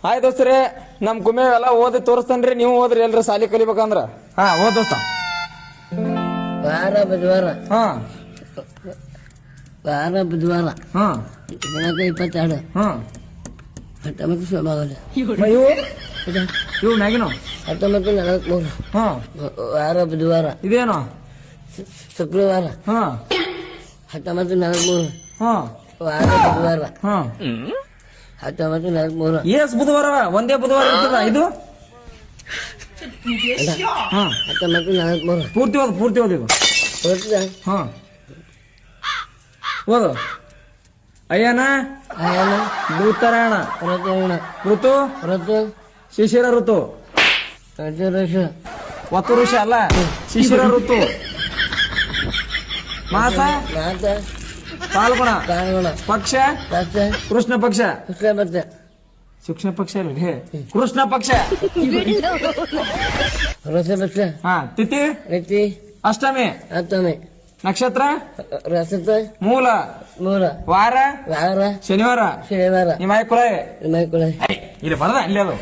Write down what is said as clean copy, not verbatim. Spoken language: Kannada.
ಹಾಯ್ ದೋಸ್ತರೇ, ನಮ್ ಗುಮ್ಮೆ ಎಲ್ಲ ಓದಿ ತೋರಿಸ್ತೇನ್ರಿ, ನೀವು ಓದ್ರಿ ಎಲ್ರಿ ಸಾಲಿ ಕಲಿಬೇಕಂದ್ರ. ಹಾ ಓದ್ ದೋಸ್ತ. ವಾರ ಬುಧವಾರ ಹಾ ವಾರ ಬುಧವಾರ ಹಾ 22 19 ಸೋಮವಾರ ಇವು ಮ್ಯಾಗಿನೋ 1943 ಹಾ ವಾರ ಬುಧವಾರ ಇದೇನೋ ಶುಕ್ರವಾರ ಹಾ 1943 ಹಾ ವಾರ ಬುಧವಾರ ಹಾ 1943 ಎಸ್ ಬುಧವಾರ ಒಂದೇ ಬುಧವಾರ ಇರ್ತದ ಇದು. ಹಾ 1943 ಪೂರ್ತಿ ಓದಿ ಇದು. ಹಾ ಓದು. ಅಯ್ಯನ ಅಯನ ಭೂತರಾಯಣ ರಥೋಣ ಋತು ರಥ ಶಿಶಿರ ಋತು ರಜರಶ ಒತ್ತು ಋಷ ಅಲ್ಲ ಶಿಶಿರ ಋತು. ಮಾಸ ಮಾತ ಪಾಲ್ಗುಣ ಕಾರಣ ಪಕ್ಷ ಪಕ್ಷ ಕೃಷ್ಣ ಪಕ್ಷ ಕೃಷ್ಣಪಕ್ಷ ಸೂಕ್ಷ್ಮ ಪಕ್ಷ ಅಲ್ಲ ಕೃಷ್ಣ ಪಕ್ಷ. ರಸಪಕ್ಷ ಹಾ ತಿಥಿ ರತಿ ಅಷ್ಟಮಿ ಅಷ್ಟಮಿ ನಕ್ಷತ್ರ ರಸತ ಮೂಲ ಮೂಲ ವಾರ ವಾರ ಶನಿವಾರ. ಶನಿವಾರ ನಿಮ್ಮ ಕುಲ ಮೈಕುಳ ಇಲ್ಲಿ ಬರದ ಇಲ್ಲಿ ಅದು